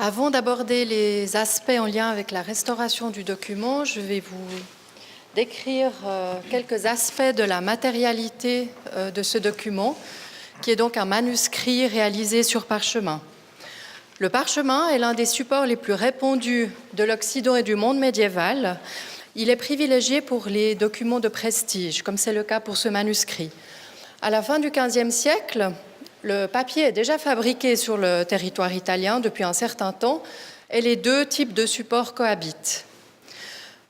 Avant d'aborder les aspects en lien avec la restauration du document, je vais vous décrire quelques aspects de la matérialité de ce document, qui est donc un manuscrit réalisé sur parchemin. Le parchemin est l'un des supports les plus répandus de l'Occident et du monde médiéval. Il est privilégié pour les documents de prestige, comme c'est le cas pour ce manuscrit. À la fin du XVe siècle, le papier est déjà fabriqué sur le territoire italien depuis un certain temps et les deux types de supports cohabitent.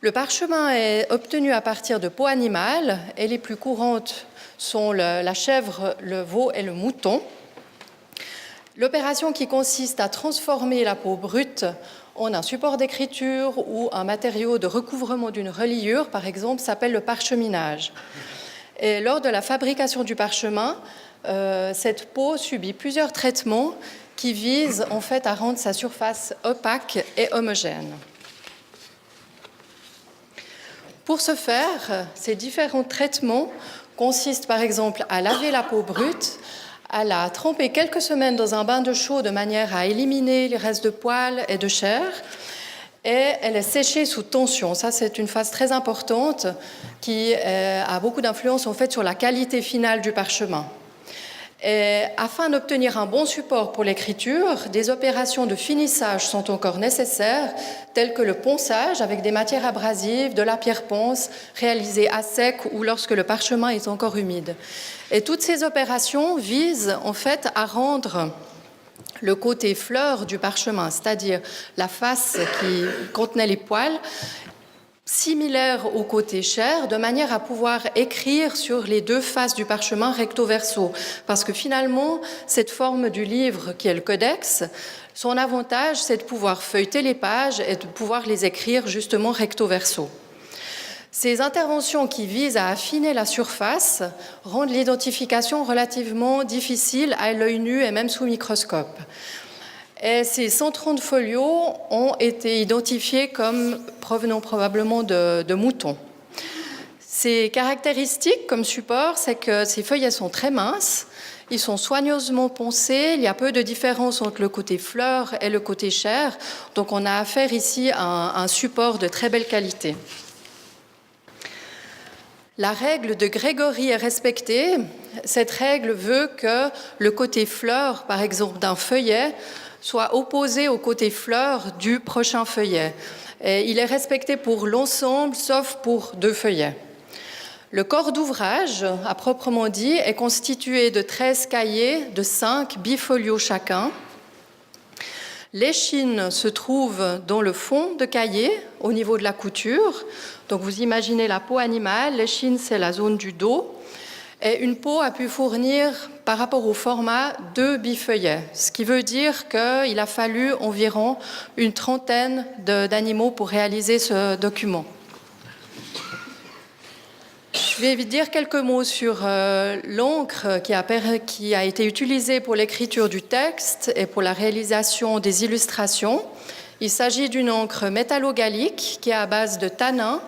Le parchemin est obtenu à partir de peaux animales et les plus courantes sont la chèvre, le veau et le mouton. L'opération qui consiste à transformer la peau brute en un support d'écriture ou un matériau de recouvrement d'une reliure, par exemple, s'appelle le parcheminage. Et lors de la fabrication du parchemin, cette peau subit plusieurs traitements qui visent en fait à rendre sa surface opaque et homogène. Pour ce faire, ces différents traitements consistent par exemple à laver la peau brute, à la tremper quelques semaines dans un bain de chaux de manière à éliminer les restes de poils et de chair, et elle est séchée sous tension. Ça, c'est une phase très importante qui a beaucoup d'influence en fait sur la qualité finale du parchemin. Et afin d'obtenir un bon support pour l'écriture, des opérations de finissage sont encore nécessaires, telles que le ponçage avec des matières abrasives, de la pierre ponce, réalisée à sec ou lorsque le parchemin est encore humide. Et toutes ces opérations visent en fait à rendre le côté fleur du parchemin, c'est-à-dire la face qui contenait les poils, similaire au côté chair, de manière à pouvoir écrire sur les deux faces du parchemin recto-verso. Parce que finalement, cette forme du livre qui est le codex, son avantage, c'est de pouvoir feuilleter les pages et de pouvoir les écrire justement recto-verso. Ces interventions qui visent à affiner la surface rendent l'identification relativement difficile à l'œil nu et même sous microscope. Et ces 130 folios ont été identifiés comme provenant probablement de moutons. Ces caractéristiques comme support, c'est que ces feuillets sont très minces, ils sont soigneusement poncés, il y a peu de différence entre le côté fleur et le côté chair, donc on a affaire ici à un support de très belle qualité. La règle de Grégory est respectée. Cette règle veut que le côté fleur, par exemple, d'un feuillet, soit opposé au côté fleur du prochain feuillet. Et il est respecté pour l'ensemble, sauf pour deux feuillets. Le corps d'ouvrage, à proprement dit, est constitué de 13 cahiers de 5 bifolios chacun. L'échine se trouve dans le fond de cahier, au niveau de la couture. Donc vous imaginez la peau animale, l'échine c'est la zone du dos. Et une peau a pu fournir, par rapport au format, 2 bifeuillets, ce qui veut dire qu'il a fallu environ une trentaine d'animaux pour réaliser ce document. Je vais dire quelques mots sur l'encre qui a été utilisée pour l'écriture du texte et pour la réalisation des illustrations. Il s'agit d'une encre métallogallique qui est à base de tanin,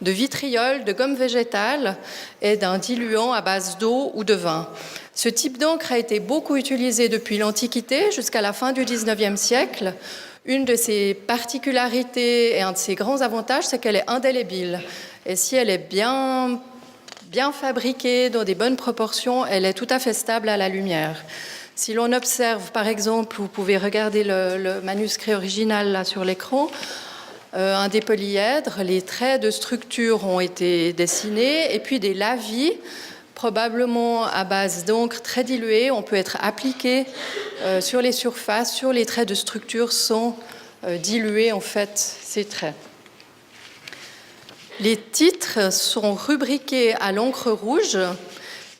de vitriol, de gomme végétale et d'un diluant à base d'eau ou de vin. Ce type d'encre a été beaucoup utilisé depuis l'Antiquité jusqu'à la fin du XIXe siècle. Une de ses particularités et un de ses grands avantages, c'est qu'elle est indélébile. Et si elle est bien fabriquée, dans des bonnes proportions, elle est tout à fait stable à la lumière. Si l'on observe, par exemple, vous pouvez regarder le manuscrit original là sur l'écran, un des polyèdres, les traits de structure ont été dessinés et puis des lavis, probablement à base d'encre très diluée, on peut être appliqué sur les surfaces, sur les traits de structure sans diluer en fait ces traits. Les titres sont rubriqués à l'encre rouge,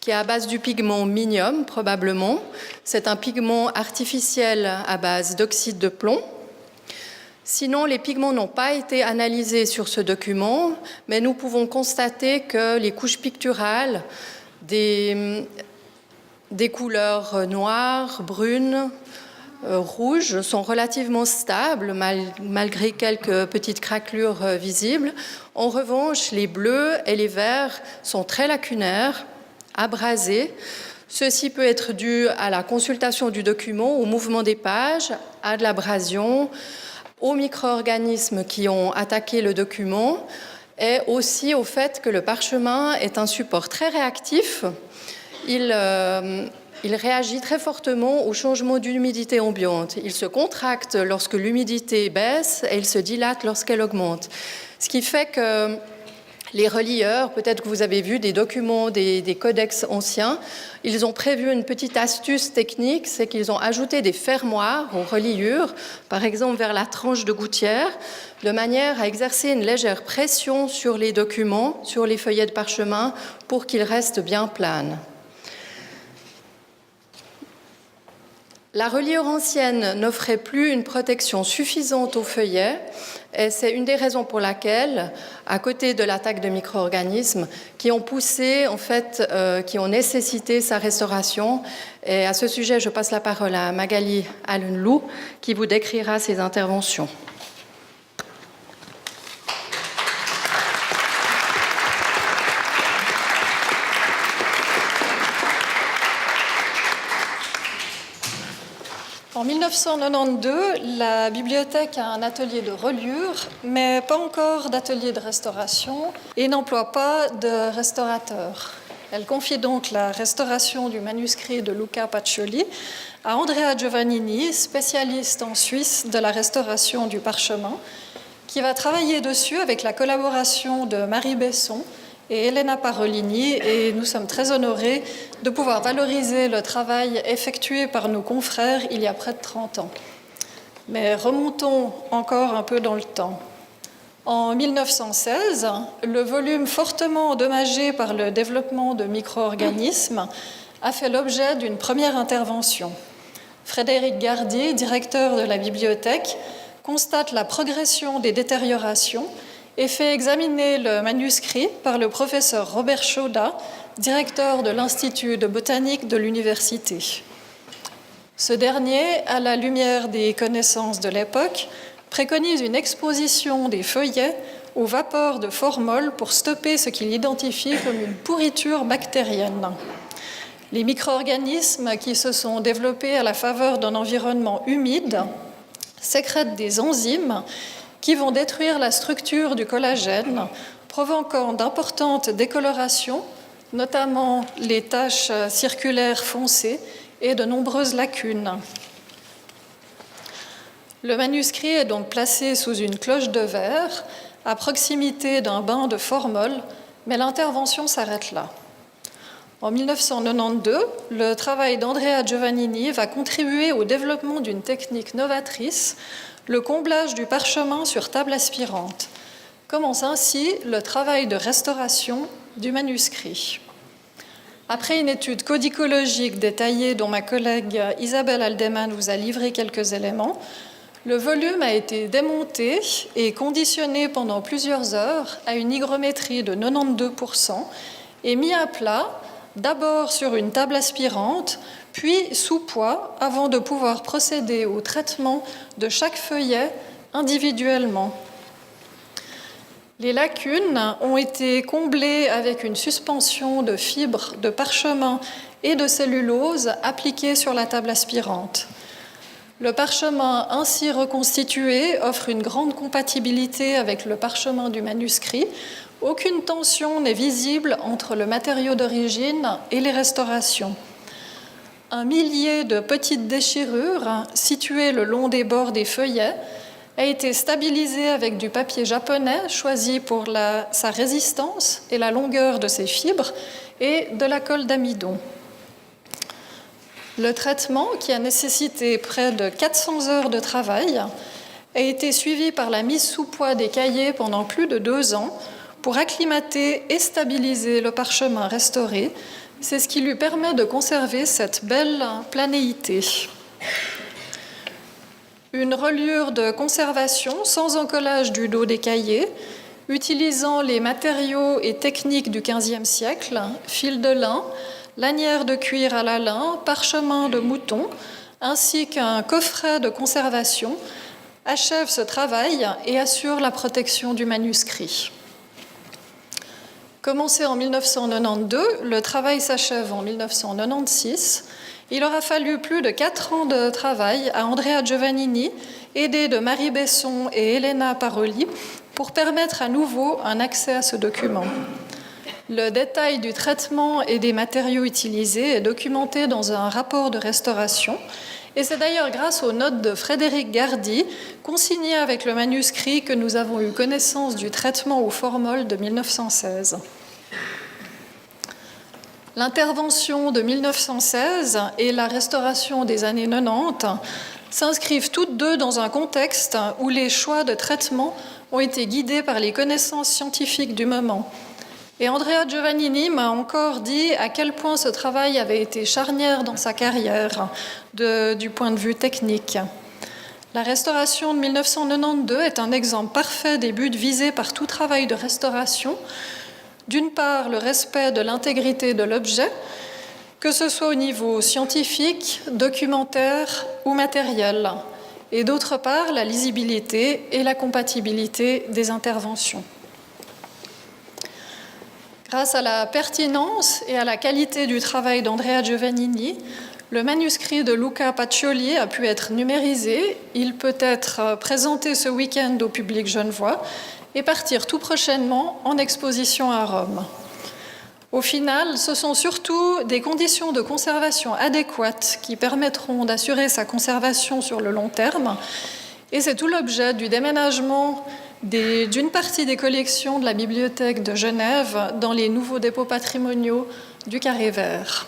qui est à base du pigment minium, probablement. C'est un pigment artificiel à base d'oxyde de plomb. Sinon, les pigments n'ont pas été analysés sur ce document, mais nous pouvons constater que les couches picturales des couleurs noires, brunes, rouges sont relativement stables malgré quelques petites craquelures visibles. En revanche, les bleus et les verts sont très lacunaires, abrasés, Ceci peut être dû à la consultation du document, au mouvement des pages, à de l'abrasion, aux micro-organismes qui ont attaqué le document et aussi au fait que le parchemin est un support très réactif. Il réagit très fortement au changement d'humidité ambiante. Il se contracte lorsque l'humidité baisse et il se dilate lorsqu'elle augmente. Ce qui fait que les relieurs, peut-être que vous avez vu des documents, des codex anciens, ils ont prévu une petite astuce technique, c'est qu'ils ont ajouté des fermoirs aux reliures, par exemple vers la tranche de gouttière, de manière à exercer une légère pression sur les documents, sur les feuillets de parchemin, pour qu'ils restent bien planes. La reliure ancienne n'offrait plus une protection suffisante aux feuillets et c'est une des raisons pour laquelle, à côté de l'attaque de micro-organismes, qui ont poussé, en fait, qui ont nécessité sa restauration. Et à ce sujet, je passe la parole à Magali Allen-Lou, qui vous décrira ses interventions. En 1992, la bibliothèque a un atelier de reliure, mais pas encore d'atelier de restauration et n'emploie pas de restaurateur. Elle confie donc la restauration du manuscrit de Luca Pacioli à Andrea Giovannini, spécialiste en Suisse de la restauration du parchemin, qui va travailler dessus avec la collaboration de Marie Besson et Elena Parolini, et nous sommes très honorés de pouvoir valoriser le travail effectué par nos confrères il y a près de 30 ans. Mais remontons encore un peu dans le temps. En 1916, le volume fortement endommagé par le développement de micro-organismes a fait l'objet d'une première intervention. Frédéric Gardier, directeur de la bibliothèque, constate la progression des détériorations et fait examiner le manuscrit par le professeur Robert Chaudat, directeur de l'Institut de botanique de l'université. Ce dernier, à la lumière des connaissances de l'époque, préconise une exposition des feuillets aux vapeurs de formol pour stopper ce qu'il identifie comme une pourriture bactérienne. Les micro-organismes qui se sont développés à la faveur d'un environnement humide sécrètent des enzymes qui vont détruire la structure du collagène, provoquant d'importantes décolorations, notamment les taches circulaires foncées et de nombreuses lacunes. Le manuscrit est donc placé sous une cloche de verre, à proximité d'un bain de formol, mais l'intervention s'arrête là. En 1992, le travail d'Andrea Giovannini va contribuer au développement d'une technique novatrice, le comblage du parchemin sur table aspirante. Commence ainsi le travail de restauration du manuscrit. Après une étude codicologique détaillée dont ma collègue Isabelle Aldeman vous a livré quelques éléments, le volume a été démonté et conditionné pendant plusieurs heures à une hygrométrie de 92% et mis à plat, d'abord sur une table aspirante, puis sous poids, avant de pouvoir procéder au traitement de chaque feuillet individuellement. Les lacunes ont été comblées avec une suspension de fibres de parchemin et de cellulose appliquées sur la table aspirante. Le parchemin ainsi reconstitué offre une grande compatibilité avec le parchemin du manuscrit. Aucune tension n'est visible entre le matériau d'origine et les restaurations. Un millier de petites déchirures situées le long des bords des feuillets a été stabilisé avec du papier japonais choisi pour sa résistance et la longueur de ses fibres et de la colle d'amidon. Le traitement, qui a nécessité près de 400 heures de travail, a été suivi par la mise sous poids des cahiers pendant plus de 2 ans pour acclimater et stabiliser le parchemin restauré. C'est ce qui lui permet de conserver cette belle planéité. Une reliure de conservation sans encollage du dos des cahiers, utilisant les matériaux et techniques du XVe siècle, fil de lin, lanière de cuir à la lin, parchemin de mouton, ainsi qu'un coffret de conservation, achève ce travail et assure la protection du manuscrit. Commencé en 1992, le travail s'achève en 1996. Il aura fallu plus de 4 ans de travail à Andrea Giovannini, aidé de Marie Besson et Elena Paroli, pour permettre à nouveau un accès à ce document. Le détail du traitement et des matériaux utilisés est documenté dans un rapport de restauration, et c'est d'ailleurs grâce aux notes de Frédéric Gardy, consignées avec le manuscrit, que nous avons eu connaissance du traitement au formol de 1916. L'intervention de 1916 et la restauration des années 90 s'inscrivent toutes deux dans un contexte où les choix de traitement ont été guidés par les connaissances scientifiques du moment. Et Andrea Giovannini m'a encore dit à quel point ce travail avait été charnière dans sa carrière du point de vue technique. La restauration de 1992 est un exemple parfait des buts visés par tout travail de restauration. D'une part, le respect de l'intégrité de l'objet, que ce soit au niveau scientifique, documentaire ou matériel, et d'autre part, la lisibilité et la compatibilité des interventions. Grâce à la pertinence et à la qualité du travail d'Andrea Giovannini, le manuscrit de Luca Pacioli a pu être numérisé. Il peut être présenté ce week-end au public genevois et partir tout prochainement en exposition à Rome. Au final, ce sont surtout des conditions de conservation adéquates qui permettront d'assurer sa conservation sur le long terme, et c'est tout l'objet du déménagement d'une partie des collections de la Bibliothèque de Genève dans les nouveaux dépôts patrimoniaux du Carré Vert.